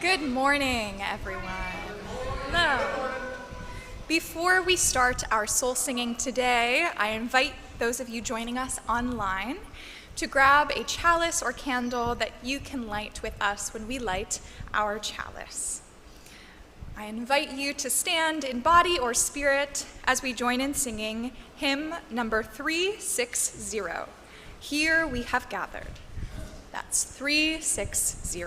Good morning, everyone. Hello. Before we start our soul singing today, I invite those of you joining us online to grab a chalice or candle that you can light with us when we light our chalice. I invite you to stand in body or spirit as we join in singing hymn number 360. Here we have gathered. That's 360.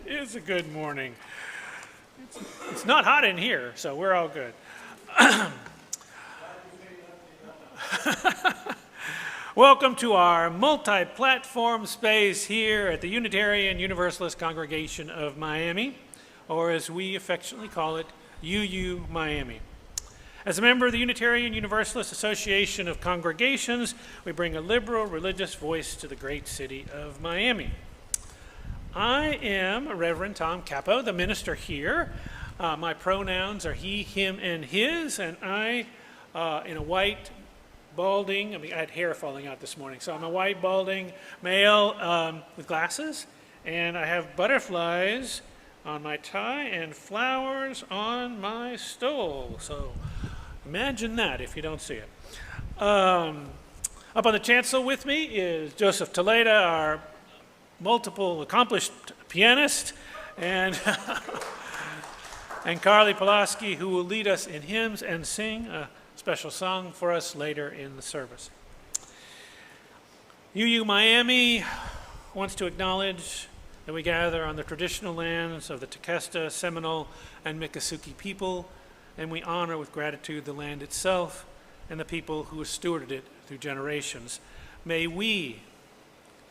It's a good morning. It's not hot in here, so we're all good. Welcome to our multi-platform space here at the Unitarian Universalist Congregation of Miami, or as we affectionately call it, UU Miami. As a member of the Unitarian Universalist Association of Congregations, we bring a liberal religious voice to the great city of Miami. I am Reverend Tom Capo, the minister here. My pronouns are he, him, and his, and I, in a white, balding, I had hair falling out this morning, so I'm a white, balding male with glasses, and I have butterflies on my tie and flowers on my stole, so imagine that if you don't see it. Up on the chancel with me is Joseph Toledo, our multiple accomplished pianist, and and Carly Pulaski, who will lead us in hymns and sing a special song for us later in the service. UU Miami wants to acknowledge that we gather on the traditional lands of the Tequesta, Seminole, and Miccosukee people, and we honor with gratitude the land itself and the people who have stewarded it through generations. May we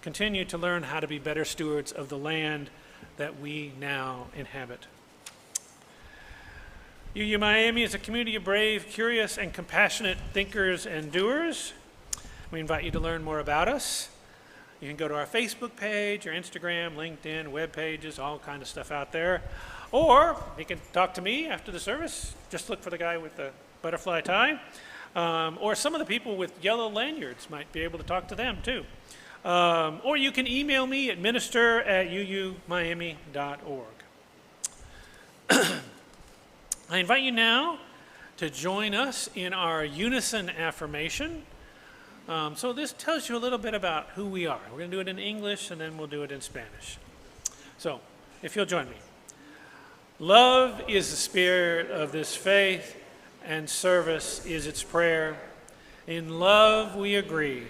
continue to learn how to be better stewards of the land that we now inhabit. UU Miami is a community of brave, curious, and compassionate thinkers and doers. We invite you to learn more about us. You can go to our Facebook page, our Instagram, LinkedIn, web pages, all kind of stuff out there. Or you can talk to me after the service. Just look for the guy with the butterfly tie. Or some of the people with yellow lanyards might be able to talk to them too. Or you can email me at minister@uumiami.org. I invite you now to join us in our unison affirmation. So this tells you a little bit about who we are. We're going to do it in English and then we'll do it in Spanish. So if you'll join me. Love is the spirit of this faith, and service is its prayer. In love we agree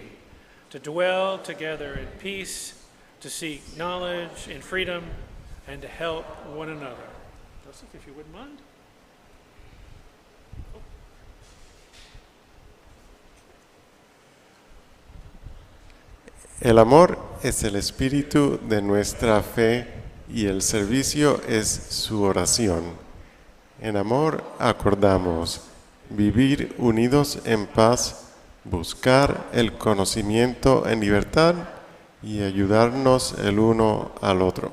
to dwell together in peace, to seek knowledge in freedom, and to help one another. Joseph, if you wouldn't mind. El amor es el espíritu de nuestra fe y el servicio es su oración. En amor acordamos vivir unidos en paz, buscar el conocimiento en libertad y ayudarnos el uno al otro.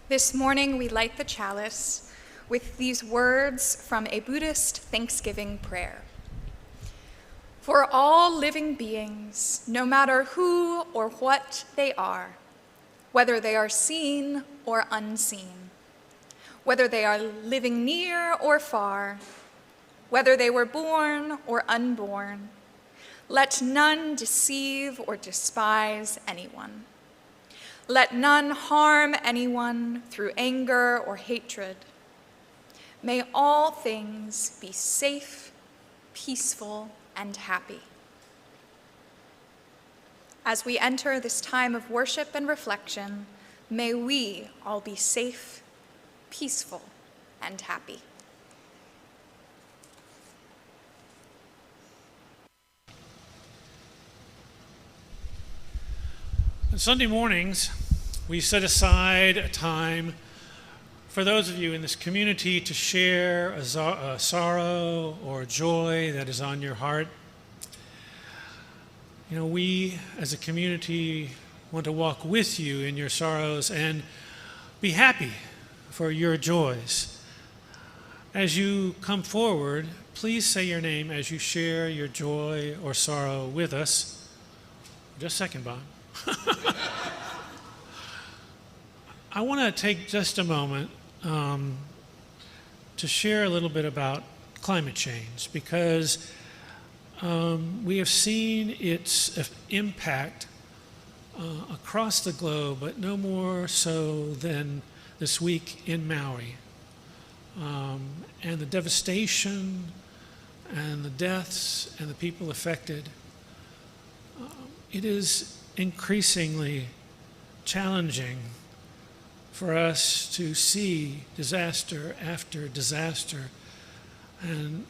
This morning we light the chalice with these words from a Buddhist Thanksgiving prayer. For all living beings, no matter who or what they are, whether they are seen or unseen, whether they are living near or far, whether they were born or unborn, let none deceive or despise anyone. Let none harm anyone through anger or hatred. May all things be safe, peaceful, and happy. As we enter this time of worship and reflection, may we all be safe, peaceful, and happy. On Sunday mornings, we set aside a time for those of you in this community to share a sorrow or joy that is on your heart. You know, we as a community want to walk with you in your sorrows and be happy for your joys. As you come forward, please say your name as you share your joy or sorrow with us. Just a second, Bob. I want to take just a moment to share a little bit about climate change, because we have seen its impact across the globe, but no more so than this week in Maui. And the devastation and the deaths and the people affected, it is increasingly challenging for us to see disaster after disaster and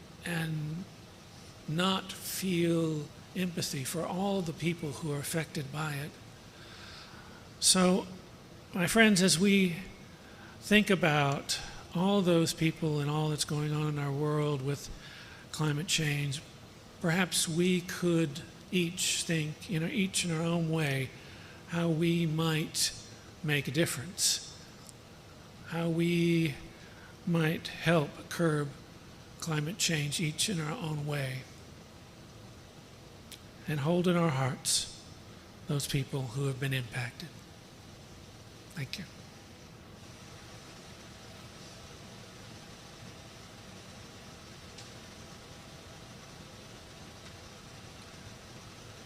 not feel empathy for all the people who are affected by it. So, my friends, as we think about all those people and all that's going on in our world with climate change, perhaps we could each think, each in our own way, how we might make a difference, how we might help curb climate change, each in our own way, and hold in our hearts those people who have been impacted. Thank you.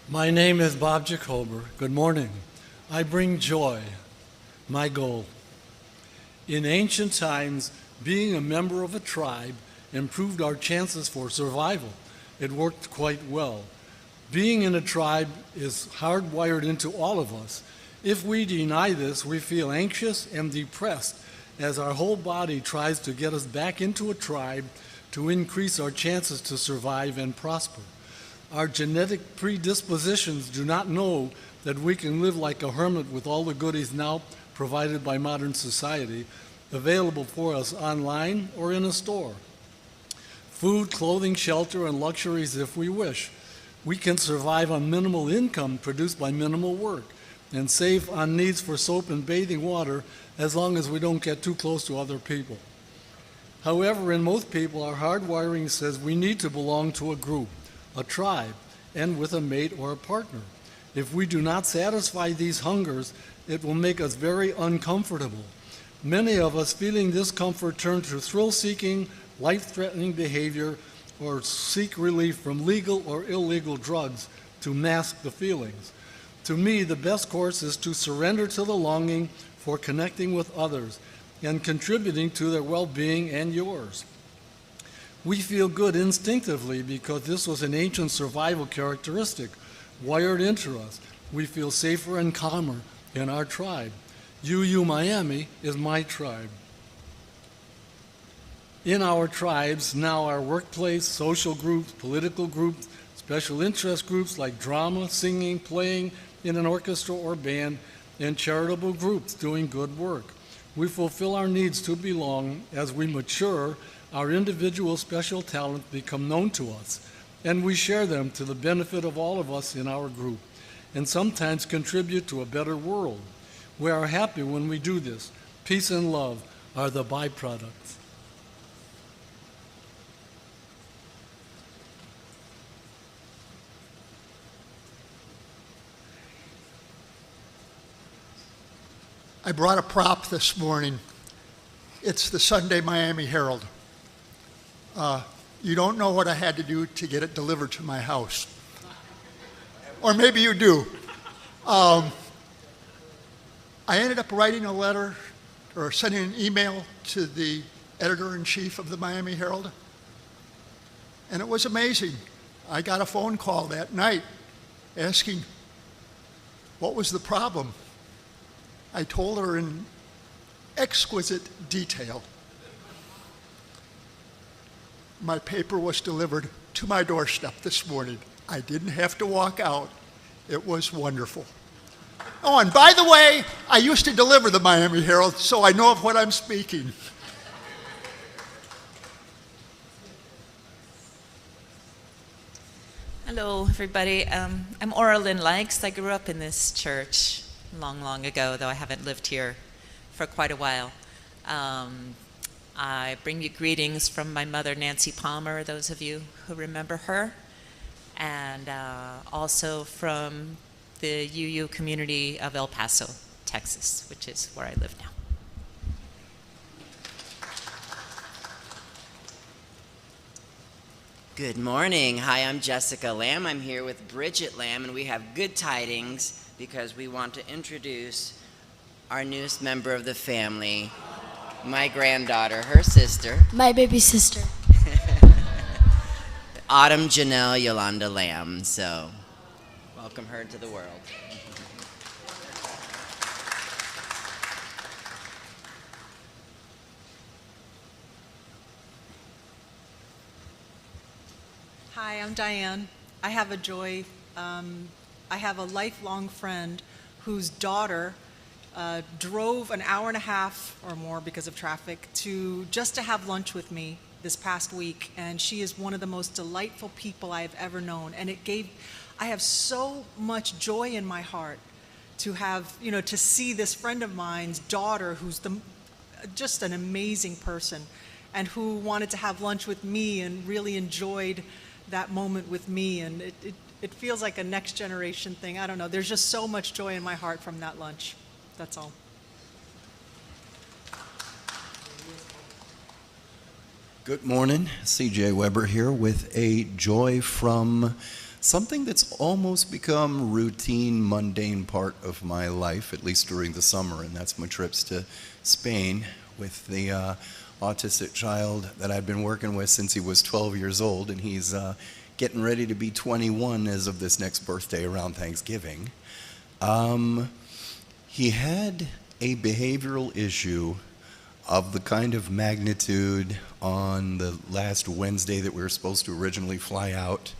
My name is Bob Jacober. Good morning. I bring joy, my goal. In ancient times, being a member of a tribe improved our chances for survival. It worked quite well. Being in a tribe is hardwired into all of us. If we deny this, we feel anxious and depressed as our whole body tries to get us back into a tribe to increase our chances to survive and prosper. Our genetic predispositions do not know that we can live like a hermit with all the goodies now provided by modern society available for us online or in a store. Food, clothing, shelter, and luxuries if we wish. We can survive on minimal income produced by minimal work and save on needs for soap and bathing water as long as we don't get too close to other people. However, in most people, our hardwiring says we need to belong to a group, a tribe, and with a mate or a partner. If we do not satisfy these hungers, it will make us very uncomfortable. Many of us feeling discomfort turn to thrill-seeking, life-threatening behavior or seek relief from legal or illegal drugs to mask the feelings. To me, the best course is to surrender to the longing for connecting with others and contributing to their well-being and yours. We feel good instinctively because this was an ancient survival characteristic wired into us. We feel safer and calmer in our tribe. UU Miami is my tribe. In our tribes, now our workplace, social groups, political groups, special interest groups like drama, singing, playing in an orchestra or band, and charitable groups doing good work. We fulfill our needs to belong. As we mature, our individual special talents become known to us, and we share them to the benefit of all of us in our group, and sometimes contribute to a better world. We are happy when we do this. Peace and love are the byproducts. I brought a prop this morning. It's the Sunday Miami Herald. You don't know what I had to do to get it delivered to my house. Or maybe you do. I ended up writing a letter or sending an email to the editor-in-chief of the Miami Herald. And it was amazing. I got a phone call that night asking what was the problem. I told her in exquisite detail. My paper was delivered to my doorstep this morning. I didn't have to walk out. It was wonderful. Oh, and by the way, I used to deliver the Miami Herald, so I know of what I'm speaking. Hello, everybody. I'm Oralyn Likes. I grew up in this church long ago, though I haven't lived here for quite a while. I bring you greetings from my mother, Nancy Palmer, those of you who remember her, and also from the UU community of El Paso, Texas, which is where I live now. Good morning. Hi, I'm Jessica Lamb. I'm here with Bridget Lamb, and we have good tidings because we want to introduce our newest member of the family, my granddaughter, her sister. My baby sister. Autumn Janelle Yolanda Lamb. So, welcome her to the world. Hi, I'm Diane. I have a joy. I have a lifelong friend whose daughter drove an hour and a half or more because of traffic just to have lunch with me this past week, and she is one of the most delightful people I have ever known. And I have so much joy in my heart to have, to see this friend of mine's daughter, who's just an amazing person, and who wanted to have lunch with me and really enjoyed that moment with me, and it feels like a next generation thing. I don't know. There's just so much joy in my heart from that lunch. That's all. Good morning. CJ Weber here with a joy from something that's almost become routine, mundane part of my life, at least during the summer, and that's my trips to Spain with the autistic child that I've been working with since he was 12 years old, and he's getting ready to be 21 as of this next birthday around Thanksgiving. He had a behavioral issue of the kind of magnitude on the last Wednesday that we were supposed to originally fly out,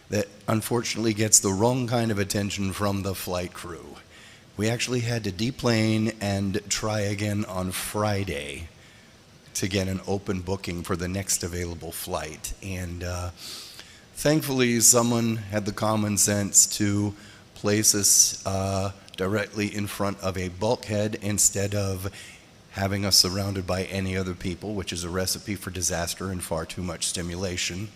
that unfortunately gets the wrong kind of attention from the flight crew. We actually had to deplane and try again on Friday to get an open booking for the next available flight. And thankfully, someone had the common sense to place us directly in front of a bulkhead instead of having us surrounded by any other people, which is a recipe for disaster and far too much stimulation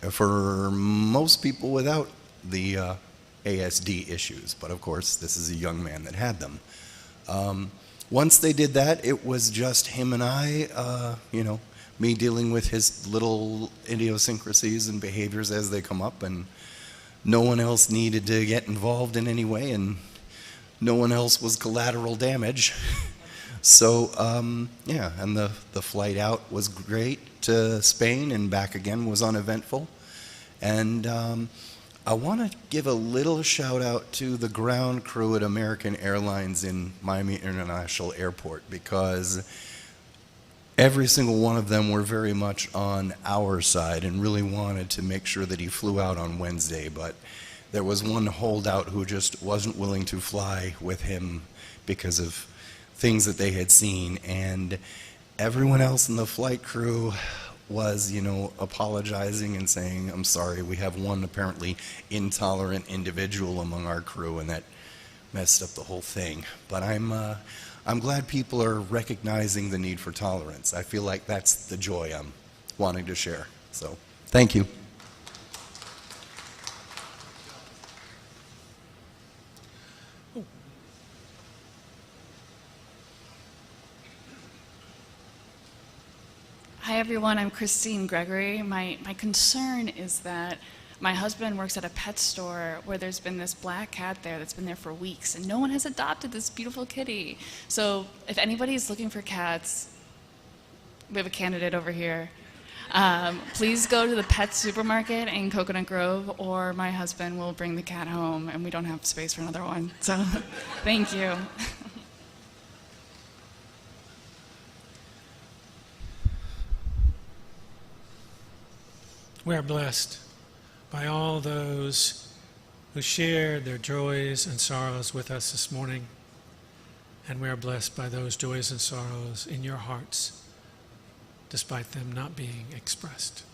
for most people without the ASD issues. But of course, this is a young man that had them. Once they did that, it was just him and I, me dealing with his little idiosyncrasies and behaviors as they come up, and no one else needed to get involved in any way, and no one else was collateral damage. So, and the flight out was great to Spain and back again was uneventful. And I want to give a little shout out to the ground crew at American Airlines in Miami International Airport, because every single one of them were very much on our side and really wanted to make sure that he flew out on Wednesday. But there was one holdout who just wasn't willing to fly with him because of things that they had seen, and everyone else in the flight crew was, apologizing and saying, I'm sorry, we have one apparently intolerant individual among our crew, and that messed up the whole thing. But I'm glad people are recognizing the need for tolerance. I feel like that's the joy I'm wanting to share. So, thank you. Hi everyone, I'm Christine Gregory. My concern is that my husband works at a pet store where there's been this black cat there that's been there for weeks, and no one has adopted this beautiful kitty. So if anybody's looking for cats, we have a candidate over here. Please go to the pet supermarket in Coconut Grove, or my husband will bring the cat home and we don't have space for another one. So thank you. We are blessed by all those who shared their joys and sorrows with us this morning. And we are blessed by those joys and sorrows in your hearts, despite them not being expressed.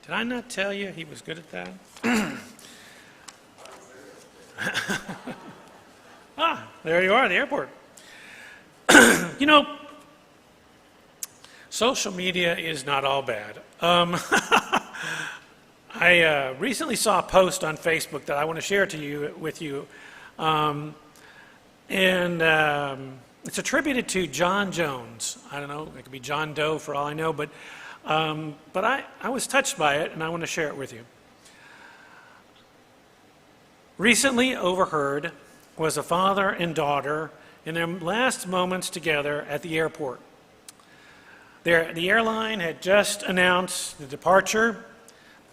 Did I not tell you he was good at that? There you are at the airport. You know, social media is not all bad. I recently saw a post on Facebook that I want to share with you. It's attributed to John Jones. I don't know, it could be John Doe for all I know, but I was touched by it and I want to share it with you. Recently overheard was a father and daughter in their last moments together at the airport. The airline had just announced the departure,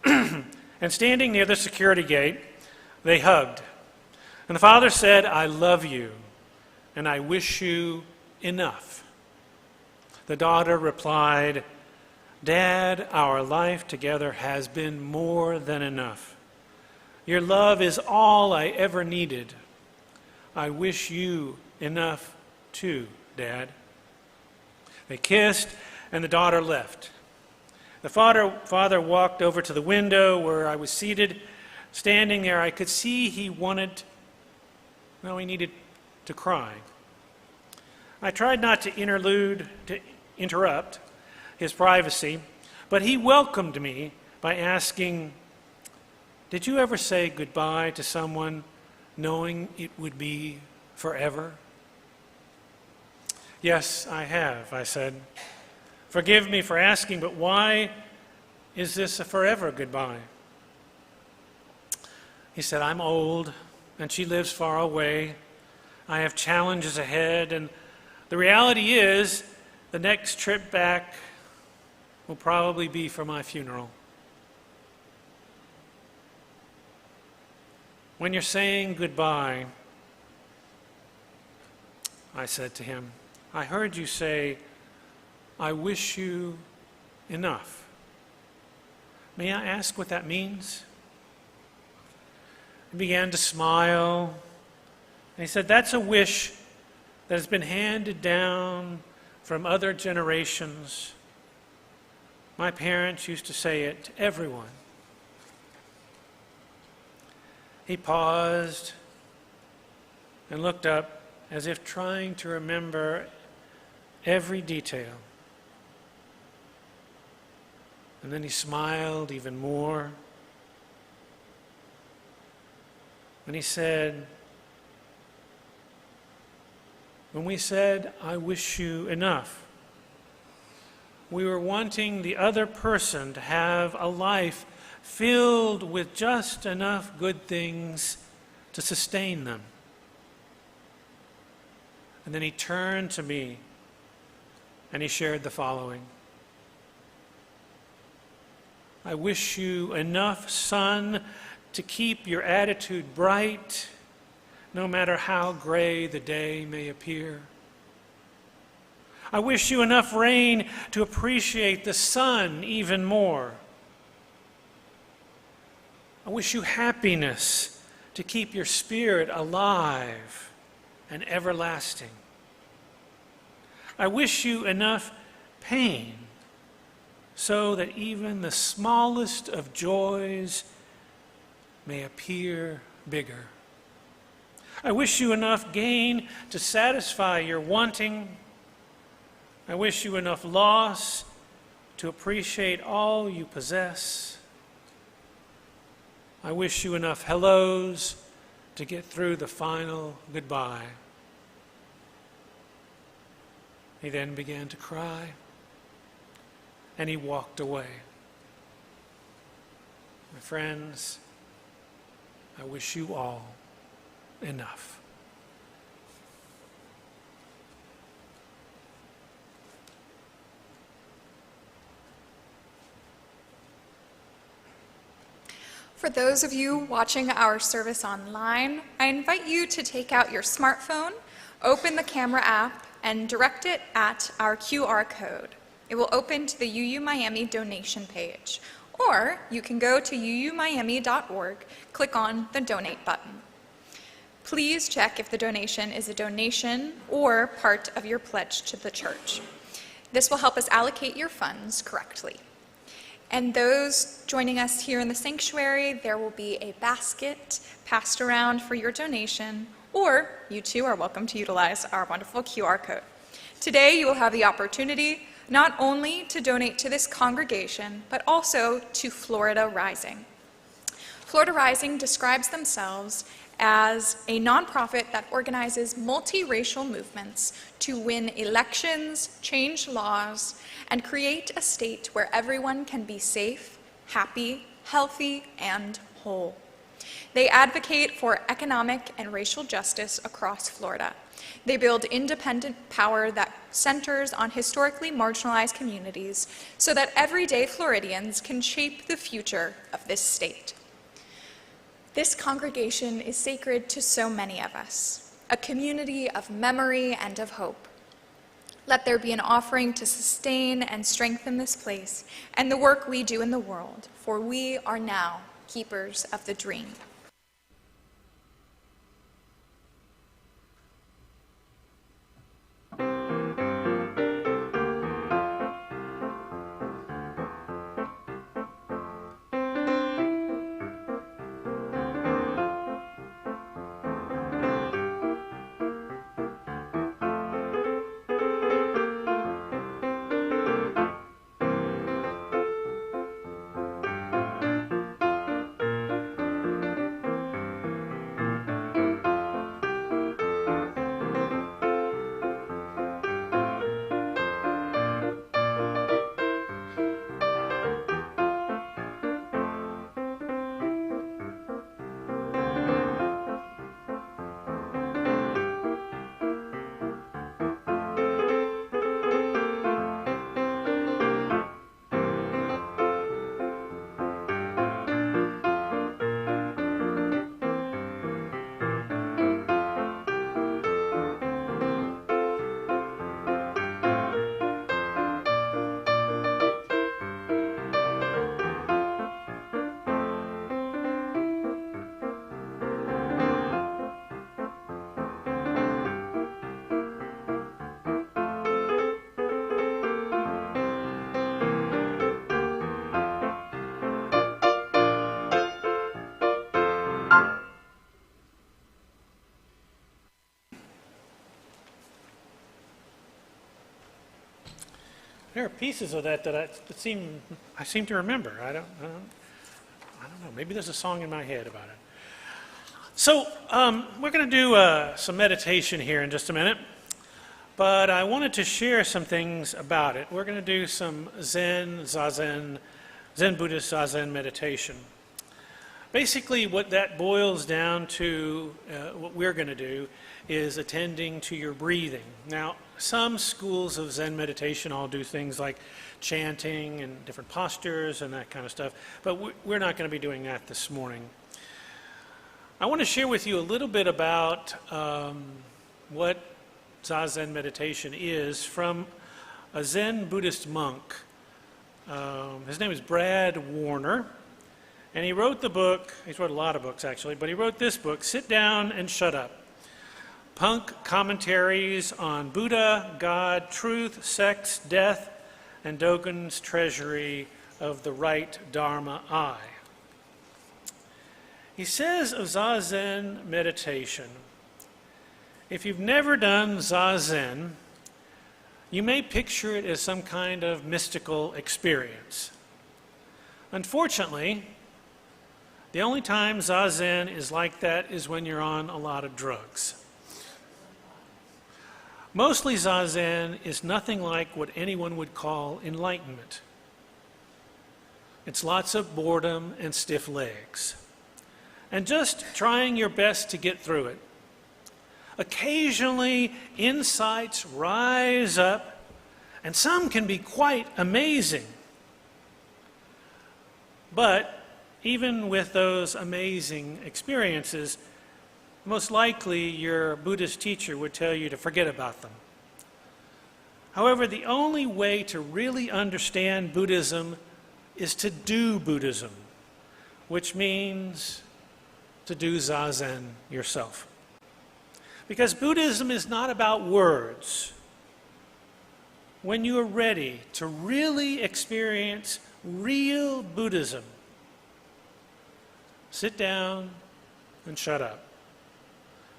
and standing near the security gate, they hugged. And the father said, "I love you, and I wish you enough." The daughter replied, "Dad, our life together has been more than enough. Your love is all I ever needed. I wish you enough too, Dad." They kissed, and the daughter left. The father walked over to the window where I was seated. Standing there, I could see he needed to cry. I tried not to interrupt his privacy, but he welcomed me by asking, "Did you ever say goodbye to someone knowing it would be forever?" "Yes, I have," I said. "Forgive me for asking, but why is this a forever goodbye?" He said, "I'm old, and she lives far away. I have challenges ahead, and the reality is the next trip back will probably be for my funeral." "When you're saying goodbye," I said to him, "I heard you say, 'I wish you enough.' May I ask what that means?" He began to smile, and he said, "That's a wish that has been handed down from other generations. My parents used to say it to everyone." He paused and looked up as if trying to remember every detail. And then he smiled even more. And he said, "When we said, 'I wish you enough,' we were wanting the other person to have a life filled with just enough good things to sustain them." And then he turned to me and he shared the following. "I wish you enough, son, to keep your attitude bright, no matter how gray the day may appear. I wish you enough rain to appreciate the sun even more. I wish you happiness to keep your spirit alive and everlasting. I wish you enough pain so that even the smallest of joys may appear bigger. I wish you enough gain to satisfy your wanting. I wish you enough loss to appreciate all you possess. I wish you enough hellos to get through the final goodbye." He then began to cry, and he walked away. My friends, I wish you all enough. For those of you watching our service online, I invite you to take out your smartphone, open the camera app, and direct it at our QR code. It will open to the UU Miami donation page, or you can go to uumiami.org, click on the donate button. Please check if the donation is a donation or part of your pledge to the church. This will help us allocate your funds correctly. And those joining us here in the sanctuary, there will be a basket passed around for your donation, or you too are welcome to utilize our wonderful QR code. Today, you will have the opportunity not only to donate to this congregation, but also to Florida Rising. Florida Rising describes themselves as a nonprofit that organizes multiracial movements to win elections, change laws, and create a state where everyone can be safe, happy, healthy, and whole. They advocate for economic and racial justice across Florida. They build independent power that centers on historically marginalized communities so that everyday Floridians can shape the future of this state. This congregation is sacred to so many of us, a community of memory and of hope. Let there be an offering to sustain and strengthen this place and the work we do in the world, for we are now keepers of the dream. There are pieces of that I seem to remember. I don't know. Maybe there's a song in my head about it. So we're going to do some meditation here in just a minute, but I wanted to share some things about it. We're going to do some Zen Buddhist Zazen meditation. Basically, what that boils down to, what we're going to do, is attending to your breathing. Now, some schools of Zen meditation all do things like chanting and different postures and that kind of stuff, but we're not going to be doing that this morning. I want to share with you a little bit about what Zazen meditation is from a Zen Buddhist monk. His name is Brad Warner, and he wrote the book, he's wrote a lot of books actually, but he wrote this book, Sit Down and Shut Up. Punk commentaries on Buddha, God, truth, sex, death, and Dogen's treasury of the right Dharma I. He says of Zazen meditation, if you've never done Zazen, you may picture it as some kind of mystical experience. Unfortunately, the only time Zazen is like that is when you're on a lot of drugs. Mostly Zazen is nothing like what anyone would call enlightenment. It's lots of boredom and stiff legs. And just trying your best to get through it. Occasionally, insights rise up, and some can be quite amazing. But even with those amazing experiences, most likely your Buddhist teacher would tell you to forget about them. However, the only way to really understand Buddhism is to do Buddhism, which means to do Zazen yourself. Because Buddhism is not about words. When you are ready to really experience real Buddhism. Sit down and shut up,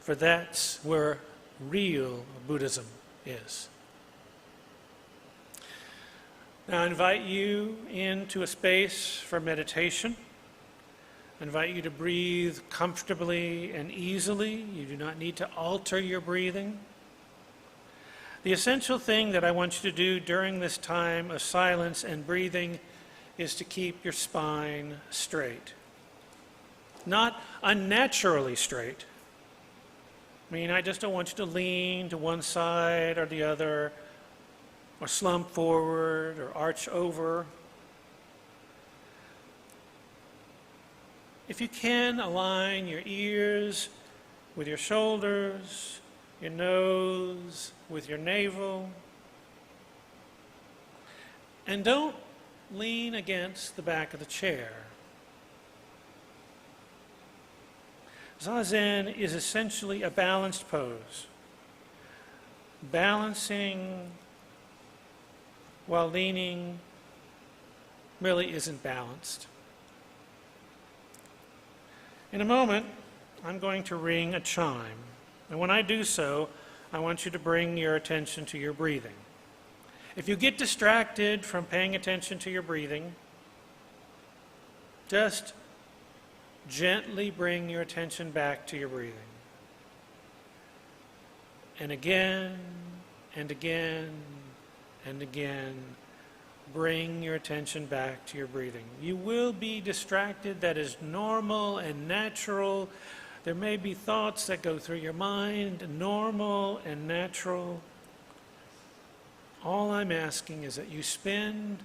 for that's where real Buddhism is. Now I invite you into a space for meditation. I invite you to breathe comfortably and easily. You do not need to alter your breathing. The essential thing that I want you to do during this time of silence and breathing is to keep your spine straight. Not unnaturally straight. I just don't want you to lean to one side or the other, or slump forward or arch over. If you can, align your ears with your shoulders, your nose with your navel, and don't lean against the back of the chair. Zazen is essentially a balanced pose. Balancing while leaning really isn't balanced. In a moment, I'm going to ring a chime. And when I do so, I want you to bring your attention to your breathing. If you get distracted from paying attention to your breathing, just gently bring your attention back to your breathing. And again, and again, and again, bring your attention back to your breathing. You will be distracted. That is normal and natural. There may be thoughts that go through your mind, normal and natural. All I'm asking is that you spend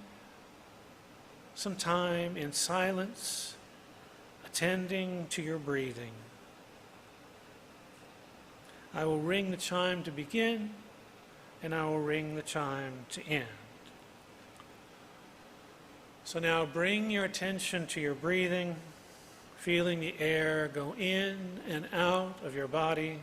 some time in silence, attending to your breathing. I will ring the chime to begin, and I will ring the chime to end. So now bring your attention to your breathing, feeling the air go in and out of your body.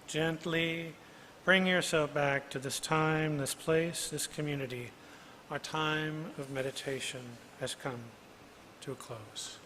Gently bring yourself back to this time, this place, this community. Our time of meditation has come to a close.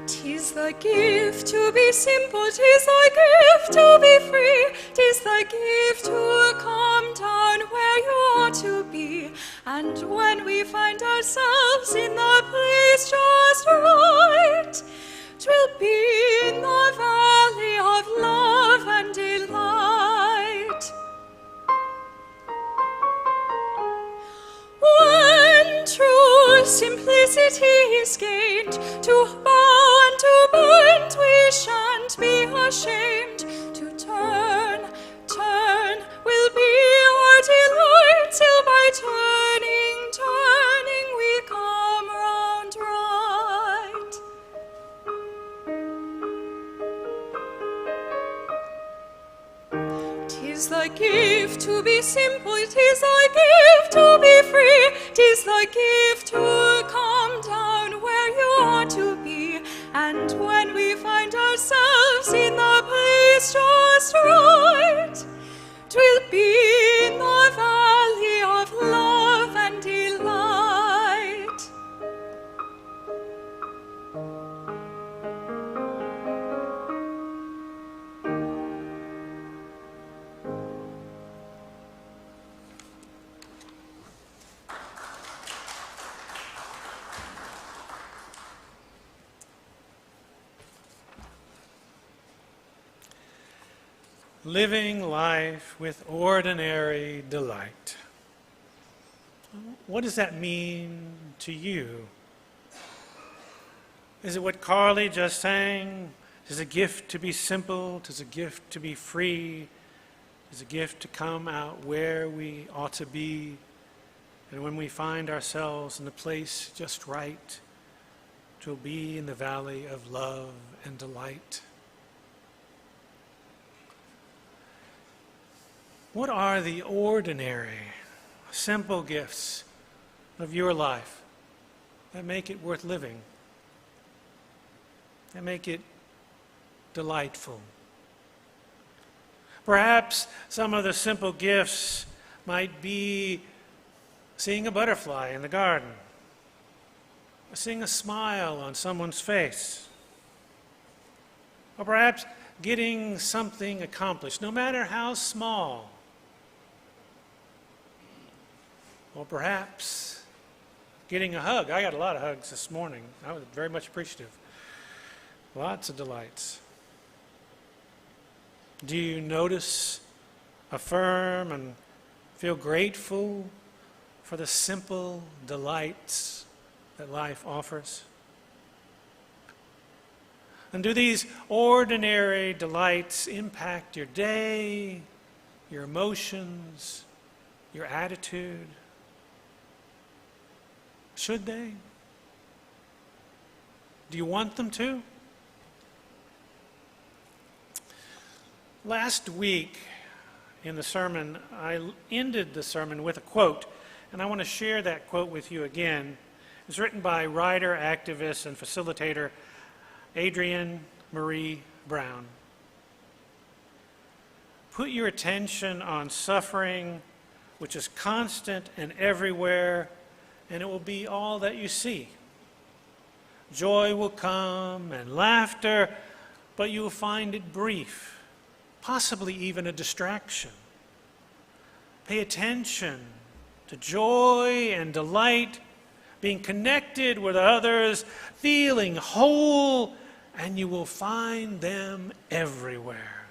Tis the gift to be simple, tis the gift to be free, tis the gift to come down where you ought to be. And when we find ourselves in the place just right, 'twill be in the valley of love and delight. When true simplicity is gained, to bow and to bend we shan't be ashamed. To turn will be our delight, till by turning we come round right. Tis the gift to be simple, it is the gift to be free, tis the gift to come down where you ought to be. And when we find ourselves in the place just right, 'twill be in the valley of love and delight. Living life with ordinary delight. What does that mean to you? Is it what Carly just sang? Is it a gift to be simple? Is it a gift to be free? Is it a gift to come out where we ought to be? And when we find ourselves in the place just right, to be in the valley of love and delight. What are the ordinary, simple gifts of your life that make it worth living, that make it delightful? Perhaps some of the simple gifts might be seeing a butterfly in the garden, or seeing a smile on someone's face, or perhaps getting something accomplished, no matter how small. Or perhaps getting a hug. I got a lot of hugs this morning. I was very much appreciative. Lots of delights. Do you notice, affirm, and feel grateful for the simple delights that life offers? And do these ordinary delights impact your day, your emotions, your attitude? Should they? Do you want them to? Last week in the sermon, I ended the sermon with a quote, and I want to share that quote with you again. It was written by writer, activist, and facilitator Adrienne Marie Brown. Put your attention on suffering, which is constant and everywhere, and it will be all that you see. Joy will come and laughter, but you will find it brief, possibly even a distraction. Pay attention to joy and delight, being connected with others, feeling whole, and you will find them everywhere.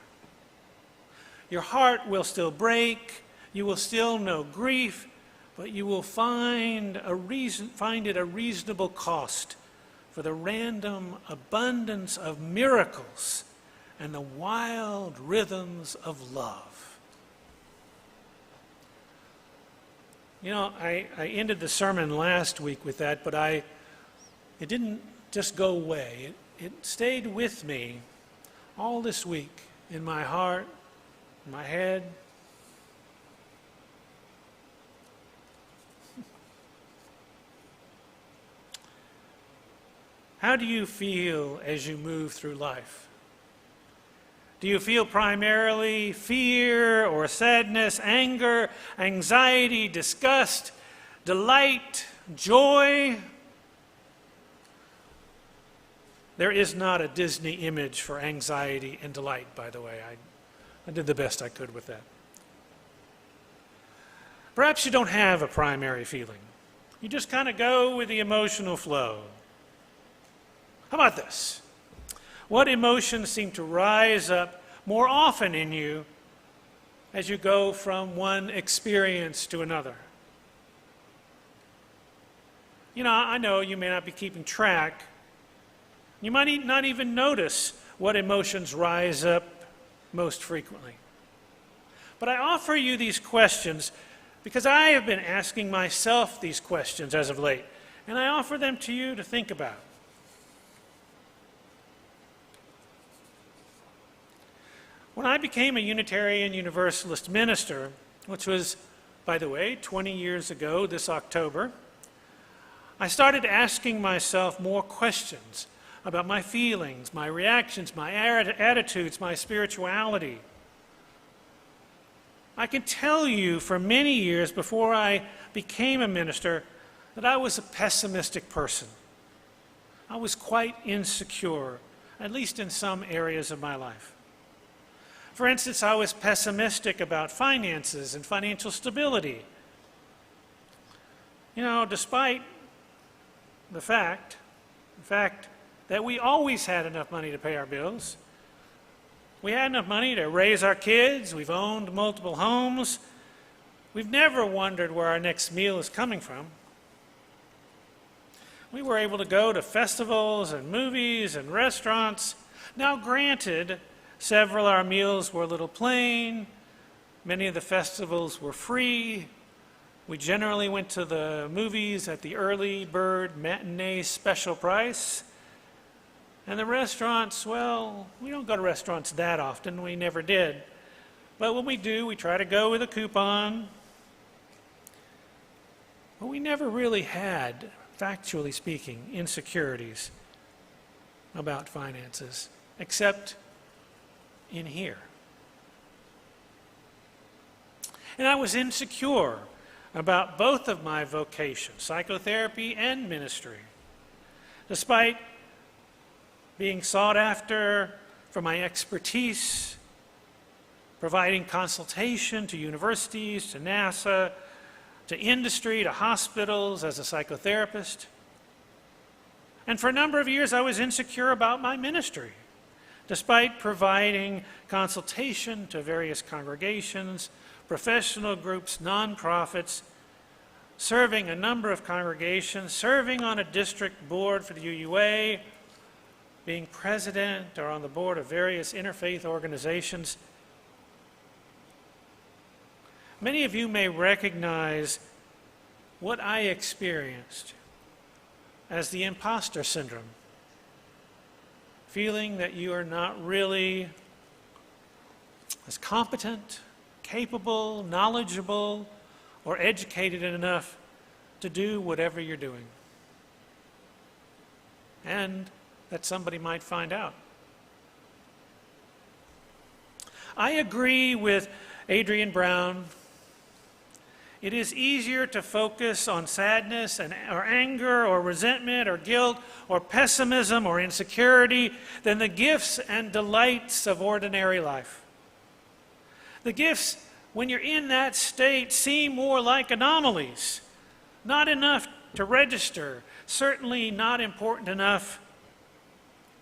Your heart will still break, you will still know grief, but you will find it a reasonable cost for the random abundance of miracles and the wild rhythms of love. You know, I ended the sermon last week with that, but it didn't just go away. It stayed with me all this week in my heart, in my head. How do you feel as you move through life? Do you feel primarily fear or sadness, anger, anxiety, disgust, delight, joy? There is not a Disney image for anxiety and delight, by the way. I did the best I could with that. Perhaps you don't have a primary feeling. You just kind of go with the emotional flow. How about this? What emotions seem to rise up more often in you as you go from one experience to another? You know, I know you may not be keeping track. You might not even notice what emotions rise up most frequently. But I offer you these questions because I have been asking myself these questions as of late, and I offer them to you to think about. When I became a Unitarian Universalist minister, which was, by the way, 20 years ago this October, I started asking myself more questions about my feelings, my reactions, my attitudes, my spirituality. I can tell you for many years before I became a minister that I was a pessimistic person. I was quite insecure, at least in some areas of my life. For instance, I was pessimistic about finances and financial stability. You know, despite the fact that we always had enough money to pay our bills. We had enough money to raise our kids. We've owned multiple homes. We've never wondered where our next meal is coming from. We were able to go to festivals and movies and restaurants. Now, granted, several of our meals were a little plain. Many of the festivals were free. We generally went to the movies at the early bird matinee special price. And the restaurants, well, we don't go to restaurants that often. We never did. But when we do, we try to go with a coupon. But we never really had, factually speaking, insecurities about finances, except in here. And I was insecure about both of my vocations, psychotherapy and ministry. Despite being sought after for my expertise, providing consultation to universities, to NASA, to industry, to hospitals as a psychotherapist. And for a number of years, I was insecure about my ministry, despite providing consultation to various congregations, professional groups, nonprofits, serving a number of congregations, serving on a district board for the UUA, being president or on the board of various interfaith organizations. Many of you may recognize what I experienced as the imposter syndrome, feeling that you are not really as competent, capable, knowledgeable, or educated enough to do whatever you're doing. And that somebody might find out. I agree with Adrian Brown. It is easier to focus on sadness or anger or resentment or guilt or pessimism or insecurity than the gifts and delights of ordinary life. The gifts, when you're in that state, seem more like anomalies, not enough to register, certainly not important enough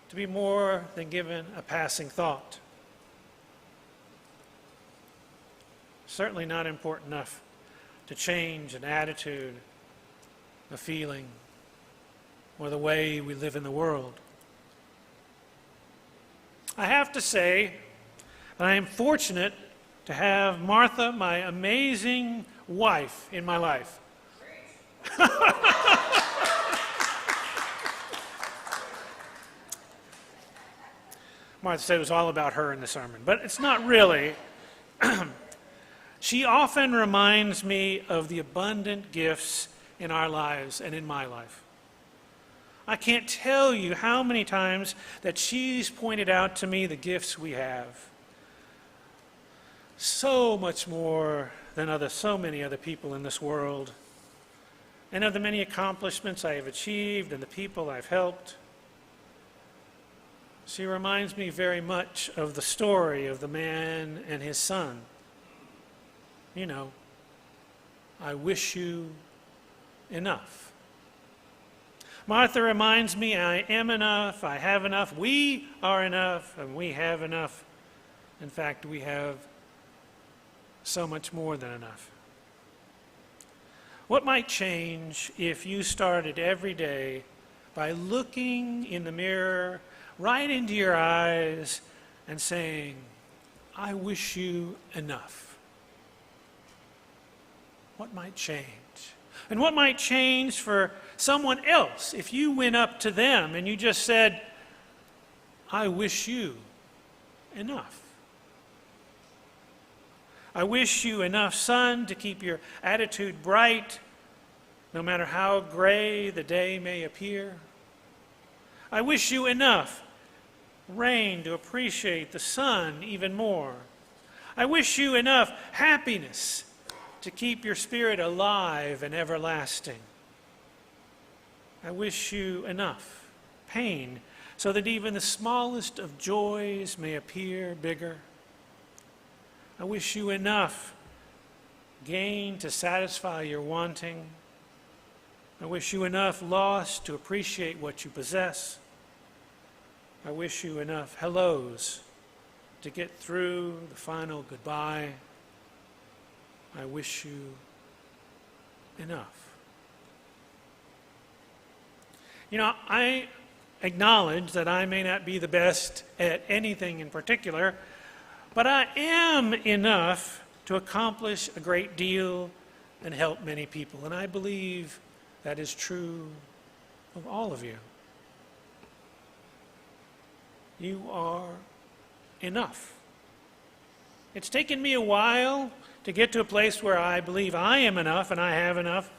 to be more than given a passing thought. Certainly not important enough to change an attitude, a feeling, or the way we live in the world. I have to say that I am fortunate to have Martha, my amazing wife in my life. Martha said it was all about her in the sermon, but it's not really. She often reminds me of the abundant gifts in our lives and in my life. I can't tell you how many times that she's pointed out to me the gifts we have. So much more than so many other people in this world, and of the many accomplishments I have achieved and the people I've helped. She reminds me very much of the story of the man and his son. You know, I wish you enough. Martha reminds me I am enough, I have enough, we are enough, and we have enough. In fact, we have so much more than enough. What might change if you started every day by looking in the mirror right into your eyes and saying, I wish you enough? What might change? And what might change for someone else if you went up to them and you just said, I wish you enough? I wish you enough sun to keep your attitude bright, no matter how gray the day may appear. I wish you enough rain to appreciate the sun even more. I wish you enough happiness to keep your spirit alive and everlasting. I wish you enough pain so that even the smallest of joys may appear bigger. I wish you enough gain to satisfy your wanting. I wish you enough loss to appreciate what you possess. I wish you enough hellos to get through the final goodbye. I wish you enough. You know, I acknowledge that I may not be the best at anything in particular, but I am enough to accomplish a great deal and help many people. And I believe that is true of all of you. You are enough. It's taken me a while to get to a place where I believe I am enough and I have enough,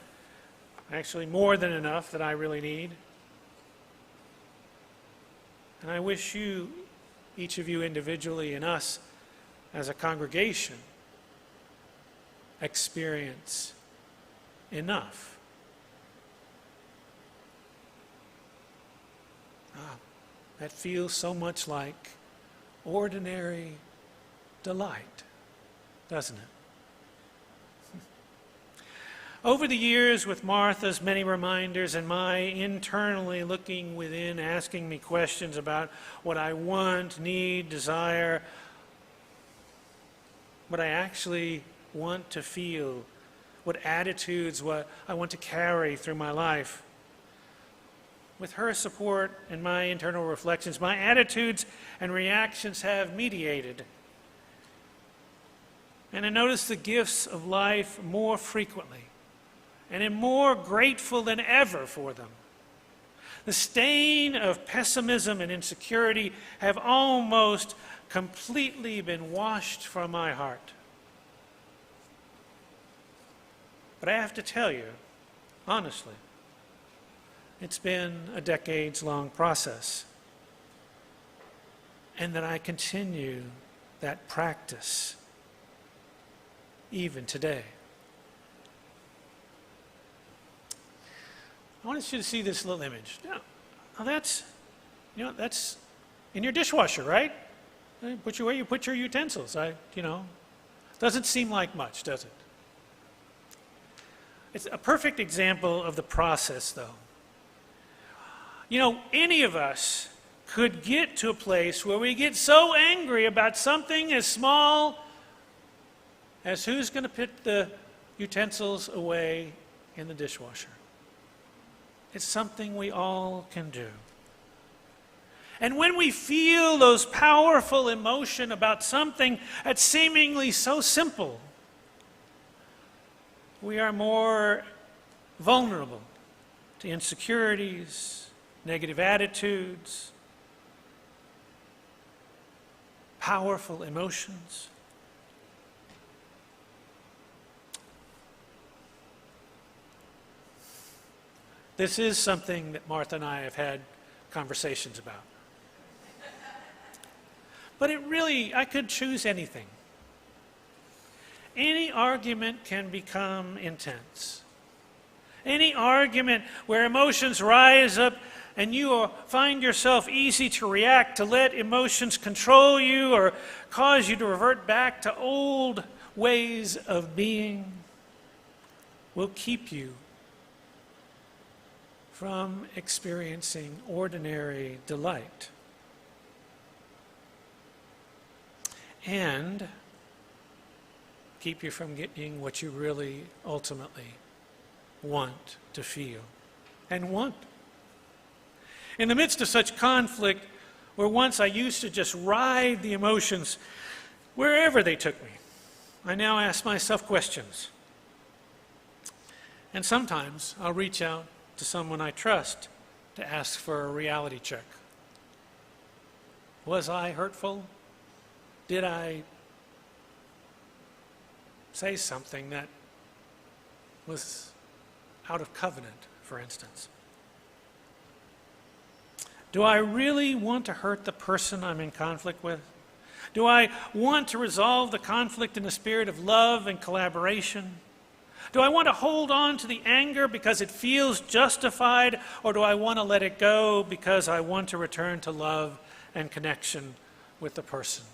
actually more than enough that I really need. And I wish you, each of you individually and us as a congregation, experience enough. That feels so much like ordinary delight, doesn't it? Over the years, with Martha's many reminders and my internally looking within, asking me questions about what I want, need, desire, what I actually want to feel, what attitudes, what I want to carry through my life. With her support and my internal reflections, my attitudes and reactions have mediated. And I notice the gifts of life more frequently and am more grateful than ever for them. The stain of pessimism and insecurity have almost completely been washed from my heart. But I have to tell you, honestly, it's been a decades-long process, and that I continue that practice even today. I want you to see this little image. Now that's in your dishwasher, right? Put where you put your utensils. Doesn't seem like much, does it? It's a perfect example of the process, though. You know, any of us could get to a place where we get so angry about something as small as who's going to put the utensils away in the dishwasher. It's something we all can do. And when we feel those powerful emotions about something that's seemingly so simple, we are more vulnerable to insecurities, negative attitudes, powerful emotions. This is something that Martha and I have had conversations about. But I could choose anything. Any argument can become intense. Any argument where emotions rise up and you find yourself easy to react, to let emotions control you or cause you to revert back to old ways of being, will keep you from experiencing ordinary delight. And keep you from getting what you really ultimately want to feel and want. In the midst of such conflict, where once I used to just ride the emotions wherever they took me, I now ask myself questions. And sometimes I'll reach out to someone I trust to ask for a reality check. Was I hurtful? Did I say something that was out of covenant, for instance? Do I really want to hurt the person I'm in conflict with? Do I want to resolve the conflict in a spirit of love and collaboration? Do I want to hold on to the anger because it feels justified, or do I want to let it go because I want to return to love and connection with the person?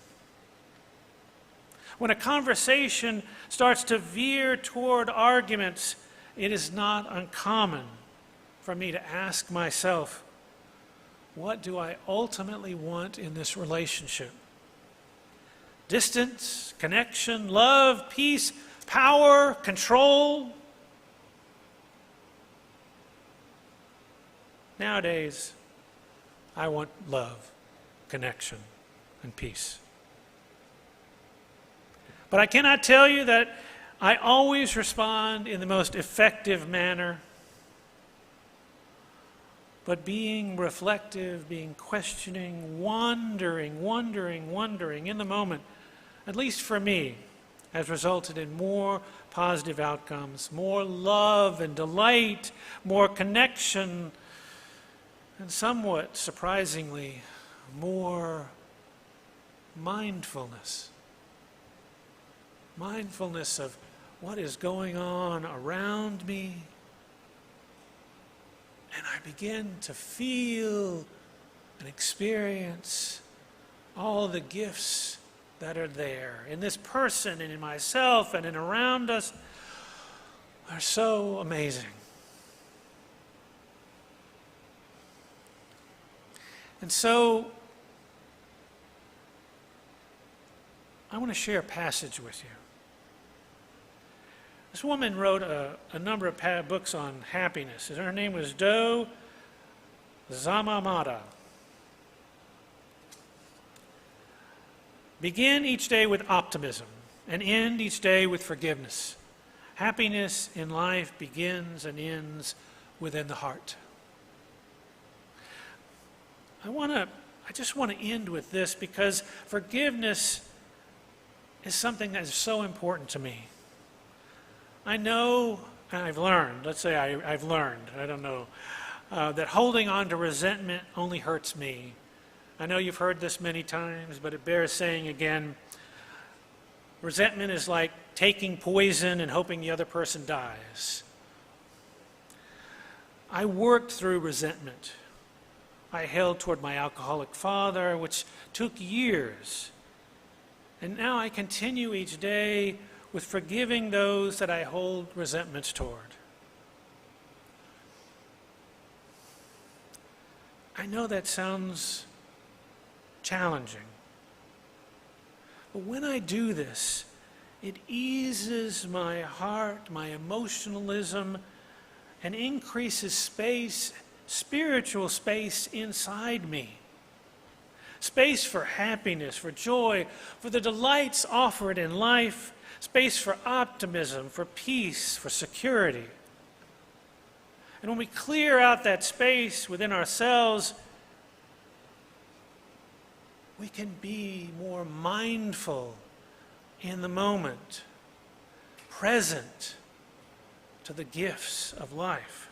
When a conversation starts to veer toward arguments, it is not uncommon for me to ask myself, what do I ultimately want in this relationship? Distance, connection, love, peace, power, control? Nowadays, I want love, connection, and peace. But I cannot tell you that I always respond in the most effective manner. But being reflective, being questioning, wondering in the moment, at least for me, has resulted in more positive outcomes, more love and delight, more connection, and somewhat surprisingly, more mindfulness. Mindfulness of what is going on around me. And I begin to feel and experience all the gifts that are there in this person and in myself and in around us are so amazing. And so I want to share a passage with you. This woman wrote a number of books on happiness. Her name was Do Zamamata. Begin each day with optimism and end each day with forgiveness. Happiness in life begins and ends within the heart. I just want to end with this because forgiveness is something that is so important to me. I know, and I've learned, let's say I've learned, I don't know, that holding on to resentment only hurts me. I know you've heard this many times, but it bears saying again, resentment is like taking poison and hoping the other person dies. I worked through resentment. I held toward my alcoholic father, which took years. And now I continue each day with forgiving those that I hold resentments toward. I know that sounds challenging, but when I do this, it eases my heart, my emotionalism, and increases space, spiritual space inside me, space for happiness, for joy, for the delights offered in life, space for optimism, for peace, for security. And when we clear out that space within ourselves, we can be more mindful in the moment, present to the gifts of life.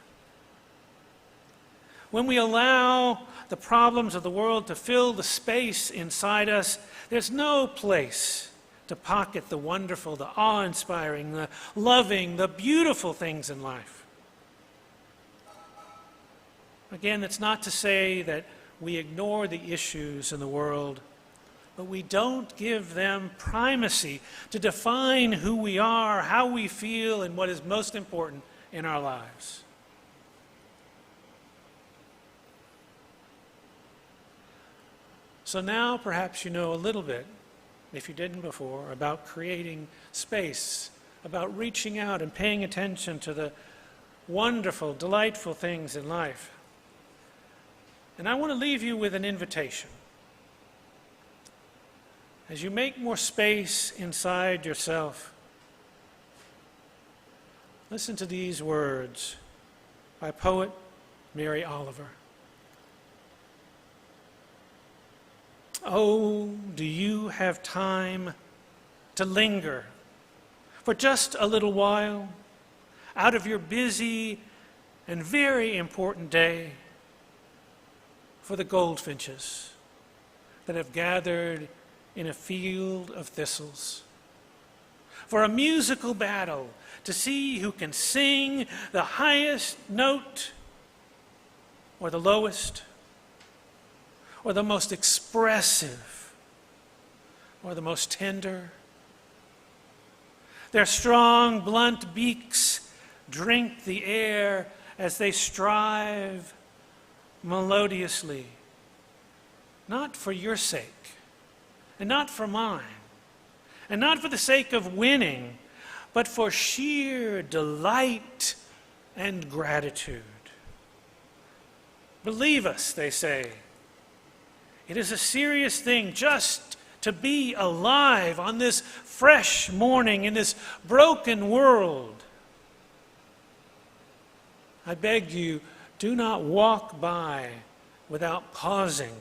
When we allow the problems of the world to fill the space inside us, there's no place to pocket the wonderful, the awe-inspiring, the loving, the beautiful things in life. Again, that's not to say that we ignore the issues in the world, but we don't give them primacy to define who we are, how we feel, and what is most important in our lives. So now perhaps you know a little bit, if you didn't before, about creating space, about reaching out and paying attention to the wonderful, delightful things in life. And I want to leave you with an invitation. As you make more space inside yourself, listen to these words by poet Mary Oliver. Oh, do you have time to linger for just a little while out of your busy and very important day for the goldfinches that have gathered in a field of thistles, for a musical battle to see who can sing the highest note or the lowest, or the most expressive, or the most tender. Their strong, blunt beaks drink the air as they strive melodiously, not for your sake, and not for mine, and not for the sake of winning, but for sheer delight and gratitude. Believe us, they say. It is a serious thing just to be alive on this fresh morning in this broken world. I beg you, do not walk by without pausing